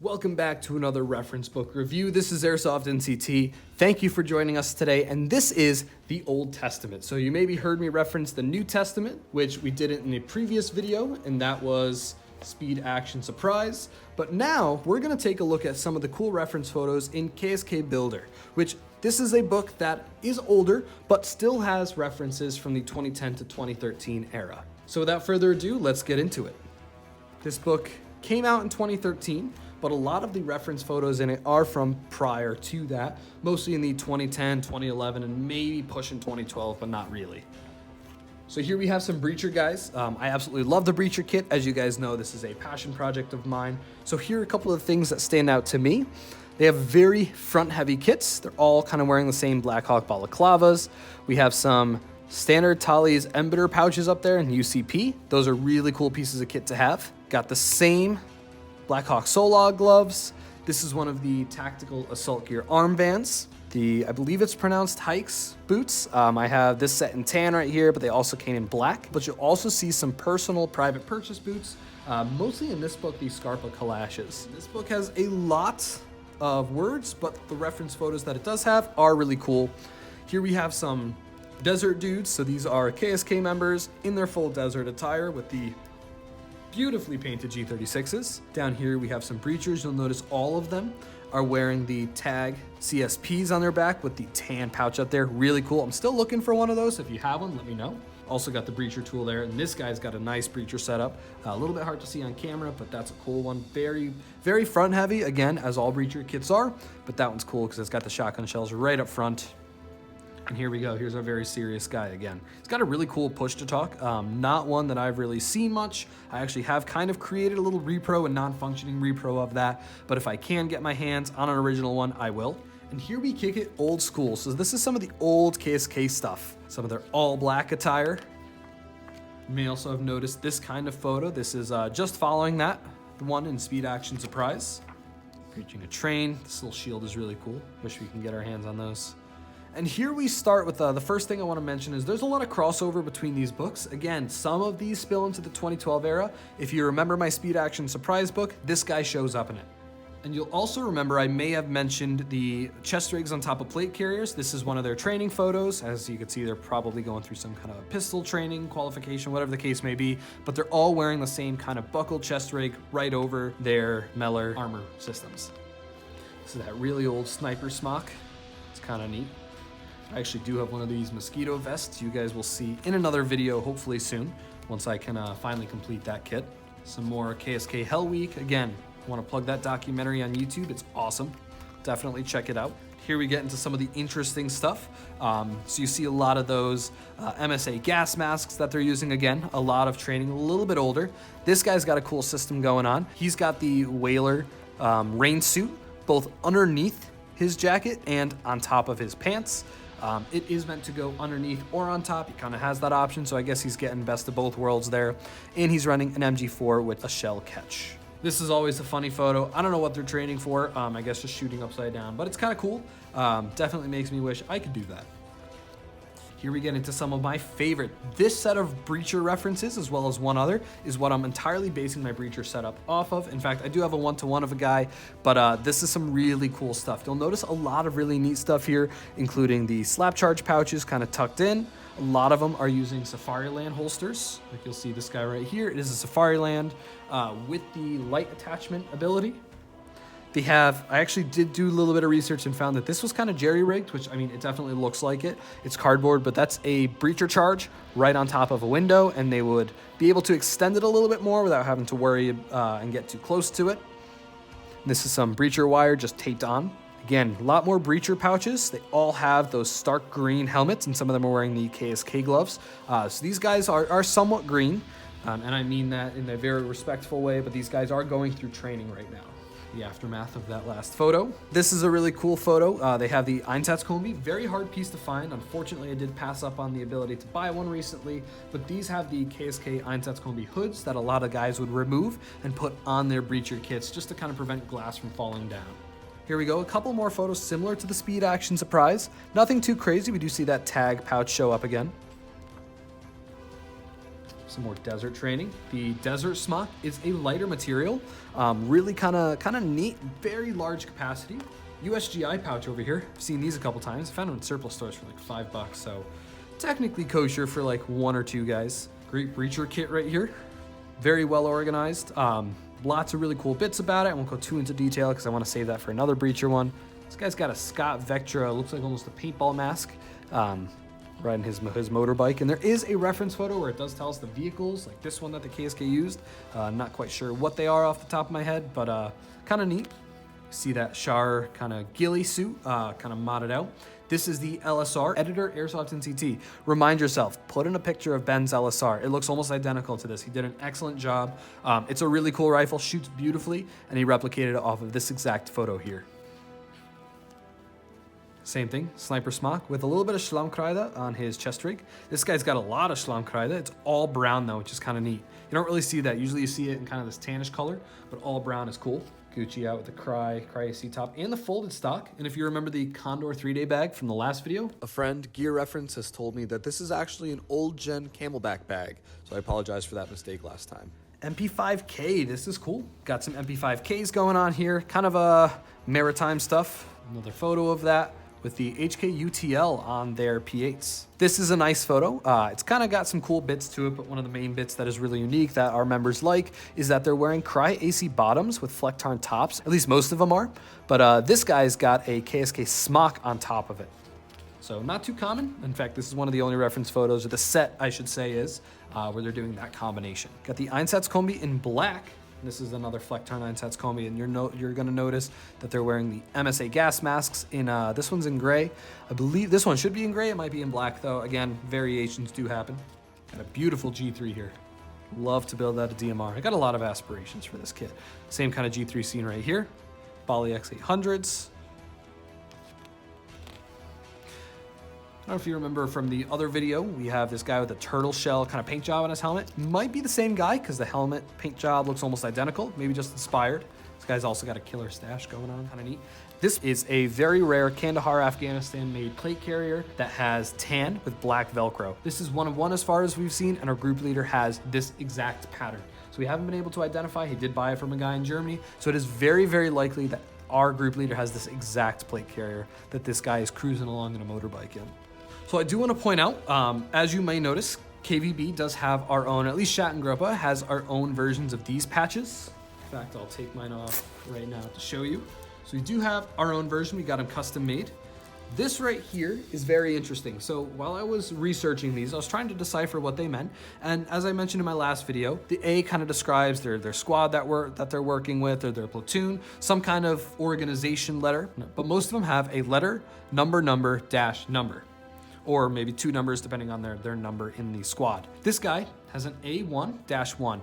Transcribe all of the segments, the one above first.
Welcome back to another reference book review. This is Airsoft NCT. Thank you for joining us today, and this is the Old Testament. So you maybe heard me reference the New Testament, which we did it in a previous video, and that was Speed Action Surprise. But now we're gonna take a look at some of the cool reference photos in KSK Bilder, which this is a book that is older, but still has references from the 2010 to 2013 era. So without further ado, let's get into it. This book came out in 2013, but a lot of the reference photos in it are from prior to that, mostly in the 2010, 2011, and maybe pushing 2012, but not really. So here we have some breacher guys. I absolutely love the breacher kit. As you guys know, this is a passion project of mine. So here are a couple of things that stand out to me. They have very front-heavy kits. They're all kind of wearing the same Black Hawk balaclavas. We have some standard Tali's embedder pouches up there in UCP. Those are really cool pieces of kit to have. Got the same Black Hawk Solog gloves. This is one of the tactical assault gear armbands. I believe it's pronounced Hikes boots. I have this set in tan right here, but they also came in black. But you'll also see some personal private purchase boots, mostly in this book, the Scarpa Kalashes. This book has a lot of words, but the reference photos that it does have are really cool. Here we have some desert dudes. So these are KSK members in their full desert attire with the beautifully painted G36s. Down here we have some breachers. You'll notice all of them are wearing the tag CSPs on their back with the tan pouch up there. Really cool. I'm still looking for one of those. If you have one, let me know. Also got the breacher tool there, and this guy's got a nice breacher setup. A little bit hard to see on camera, but that's a cool one. Very, very front heavy, again, as all breacher kits are, but that one's cool because it's got the shotgun shells right up front. And here we go. Here's our very serious guy again. He's got a really cool push to talk. Not one that I've really seen much. I actually have kind of created a little repro and non-functioning repro of that, but if I can get my hands on an original one, I will. And here we kick it old school. So this is some of the old KSK stuff. Some of their all black attire. You may also have noticed this kind of photo. This is just following that, the one in Speed Action Surprise. Reaching a train. This little shield is really cool. Wish we can get our hands on those. And here we start with the first thing I want to mention is there's a lot of crossover between these books. Again, some of these spill into the 2012 era. If you remember my Speed Action Surprise book, this guy shows up in it. And you'll also remember I may have mentioned the chest rigs on top of plate carriers. This is one of their training photos. As you can see, they're probably going through some kind of a pistol training, qualification, whatever the case may be, but they're all wearing the same kind of buckled chest rig right over their Meller armor systems. This is that really old sniper smock. It's kind of neat. I actually do have one of these mosquito vests you guys will see in another video hopefully soon once I can finally complete that kit. Some more KSK Hell Week. Again, want to plug that documentary on YouTube. It's awesome. Definitely check it out. Here we get into some of the interesting stuff. So you see a lot of those MSA gas masks that they're using. Again, a lot of training, a little bit older. This guy's got a cool system going on. He's got the Whaler rain suit both underneath his jacket and on top of his pants. It is meant to go underneath or on top. He kind of has that option, so I guess he's getting best of both worlds there. And he's running an MG4 with a shell catch. This is always a funny photo. I don't know what they're training for. I guess just shooting upside down, but it's kind of cool. Definitely makes me wish I could do that. Here we get into some of my favorite. This set of breacher references, as well as one other, is what I'm entirely basing my breacher setup off of. In fact, I do have a one-to-one of a guy, but this is some really cool stuff. You'll notice a lot of really neat stuff here, including the slap charge pouches kind of tucked in. A lot of them are using Safariland holsters. Like you'll see this guy right here. It is a Safariland with the light attachment ability. They have, I actually did do a little bit of research and found that this was kind of jerry-rigged, which, I mean, it definitely looks like it. It's cardboard, but that's a breacher charge right on top of a window, and they would be able to extend it a little bit more without having to worry and get too close to it. This is some breacher wire just taped on. Again, a lot more breacher pouches. They all have those stark green helmets, and some of them are wearing the KSK gloves. So these guys are somewhat green, and I mean that in a very respectful way, but these guys are going through training right now. The aftermath of that last photo. This is a really cool photo. They have the Einsatzkombi, very hard piece to find. Unfortunately, I did pass up on the ability to buy one recently, but these have the KSK Einsatzkombi hoods that a lot of guys would remove and put on their breacher kits just to kind of prevent glass from falling down. Here we go, a couple more photos similar to the Speed Action Surprise. Nothing too crazy, we do see that tag pouch show up again. Some more desert training. The desert smock is a lighter material, really kind of neat, very large capacity. USGI pouch over here. I've seen these a couple times. I found them in surplus stores for like $5, so technically kosher for like 1 or 2 guys. Great breacher kit right here. Very well organized. Lots of really cool bits about it. I won't go too into detail because I want to save that for another breacher one. This guy's got a Scott Vectra, looks like almost a paintball mask, riding his motorbike. And there is a reference photo where it does tell us the vehicles, like this one that the KSK used. Not quite sure what they are off the top of my head, but kind of neat. See that Char kind of ghillie suit, kind of modded out. This is the LSR Editor Airsoft NCT. Remind yourself, put in a picture of Ben's LSR. It looks almost identical to this. He did an excellent job. It's a really cool rifle, shoots beautifully, and he replicated it off of this exact photo here. Same thing, sniper smock with a little bit of Schlammkreide on his chest rig. This guy's got a lot of Schlammkreide. It's all brown though, which is kind of neat. You don't really see that. Usually you see it in kind of this tannish color, but all brown is cool. Gucci out with the Cry AC top and the folded stock. And if you remember the Condor 3-day bag from the last video, a friend, Gear Reference, has told me that this is actually an old gen Camelback bag. So I apologize for that mistake last time. MP5K, this is cool. Got some MP5Ks going on here. Kind of a maritime stuff. Another photo of that with the HK-UTL on their P8s. This is a nice photo. It's kind of got some cool bits to it, but one of the main bits that is really unique that our members like is that they're wearing Cry AC bottoms with Flectarn tops. At least most of them are. But this guy's got a KSK smock on top of it. So not too common. In fact, this is one of the only reference photos, or the set, I should say, is where they're doing that combination. Got the Einsatzkombi in black. This is another Flectarn Einsatzkombi, and you're gonna notice that they're wearing the MSA gas masks in, this one's in gray. I believe this one should be in gray, it might be in black though. Again, variations do happen. Got a beautiful G3 here. Love to build out a DMR. I got a lot of aspirations for this kit. Same kind of G3 scene right here. Bali X800s. I don't know if you remember from the other video, we have this guy with a turtle shell kind of paint job on his helmet. Might be the same guy because the helmet paint job looks almost identical, maybe just inspired. This guy's also got a killer stash going on, kind of neat. This is a very rare Kandahar, Afghanistan made plate carrier that has tan with black Velcro. This is 1 of 1 as far as we've seen, and our group leader has this exact pattern. So we haven't been able to identify, he did buy it from a guy in Germany. So it is very, very likely that our group leader has this exact plate carrier that this guy is cruising along in a motorbike in. So I do want to point out, as you may notice, KVB does have our own, at least Schattengruppe has our own versions of these patches. In fact, I'll take mine off right now to show you. So we do have our own version. We got them custom made. This right here is very interesting. So while I was researching these, I was trying to decipher what they meant. And as I mentioned in my last video, the A kind of describes their squad that they're working with, or their platoon, some kind of organization letter. But most of them have a letter, number, dash, number. Or maybe 2 numbers depending on their number in the squad. This guy has an A1-1.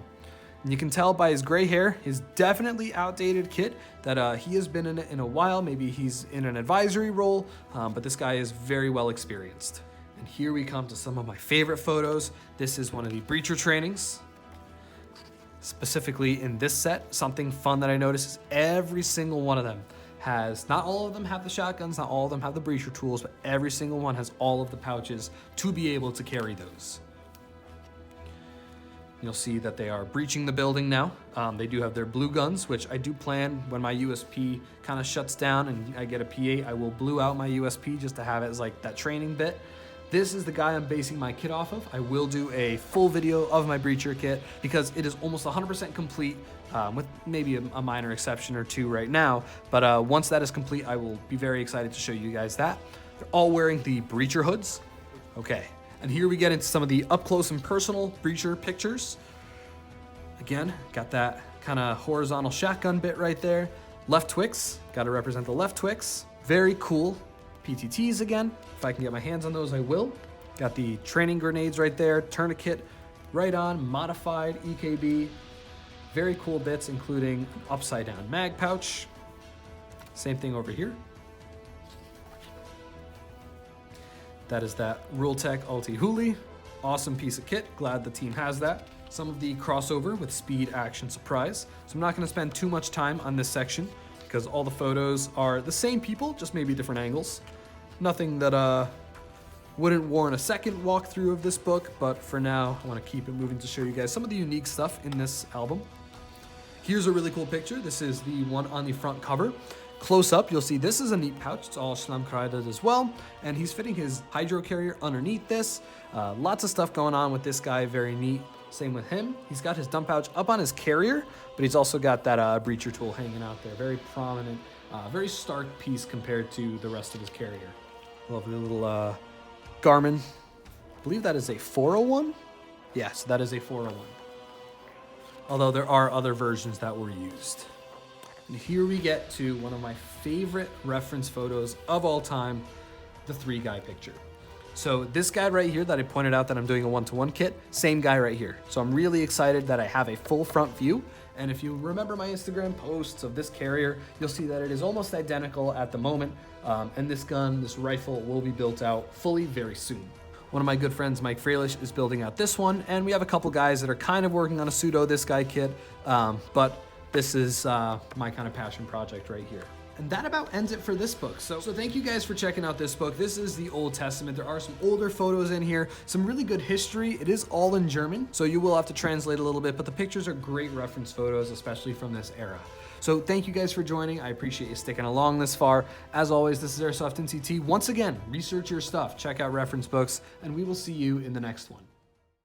And you can tell by his gray hair, his definitely outdated kit, that he has been in it in a while. Maybe he's in an advisory role, but this guy is very well experienced. And here we come to some of my favorite photos. This is one of the breacher trainings. Specifically in this set, something fun that I noticed is every single one of them has, not all of them have the shotguns, not all of them have the breacher tools, but every single one has all of the pouches to be able to carry those. You'll see that they are breaching the building now. They do have their blue guns, which I do plan when my USP kind of shuts down and I get a P8, I will blue out my USP just to have it as like that training bit. This is the guy I'm basing my kit off of. I will do a full video of my breacher kit because it is almost 100% complete, with maybe a minor exception or 2 right now. But once that is complete, I will be very excited to show you guys that. They're all wearing the breacher hoods. Okay, and here we get into some of the up close and personal breacher pictures. Again, got that kind of horizontal shotgun bit right there. Left Twix, got to represent the left Twix. Very cool. PTTs again. If I can get my hands on those, I will. Got the training grenades right there. Tourniquet right on. Modified EKB. Very cool bits, including an upside down mag pouch. Same thing over here. That is that Rultech Ulti Huli. Awesome piece of kit. Glad the team has that. Some of the crossover with Speed Action Surprise. So I'm not going to spend too much time on this section because all the photos are the same people, just maybe different angles. Nothing that Wouldn't warrant a second walkthrough of this book, but for now, I want to keep it moving to show you guys some of the unique stuff in this album. Here's a really cool picture. This is the one on the front cover. Close up, you'll see this is a neat pouch. It's all Schnamkreide as well. And he's fitting his hydro carrier underneath this. Lots of stuff going on with this guy, very neat. Same with him. He's got his dump pouch up on his carrier, but he's also got that breacher tool hanging out there. Very prominent, very stark piece compared to the rest of his carrier. Lovely little Garmin. I believe that is a 401. Yes, that is a 401. Although there are other versions that were used. And here we get to one of my favorite reference photos of all time, the 3-guy picture. So this guy right here that I pointed out that I'm doing a 1-to-1 kit, same guy right here. So I'm really excited that I have a full front view. And if you remember my Instagram posts of this carrier, you'll see that it is almost identical at the moment. And this gun, this rifle, will be built out fully very soon. One of my good friends, Mike Freilich, is building out this one, and we have a couple guys that are kind of working on a pseudo this guy kit, but this is my kind of passion project right here. And that about ends it for this book. So thank you guys for checking out this book. This is the Old Testament. There are some older photos in here, some really good history. It is all in German, so you will have to translate a little bit, but the pictures are great reference photos, especially from this era. So thank you guys for joining. I appreciate you sticking along this far. As always, this is Airsoft NCT. Once again, research your stuff, check out reference books, and we will see you in the next one.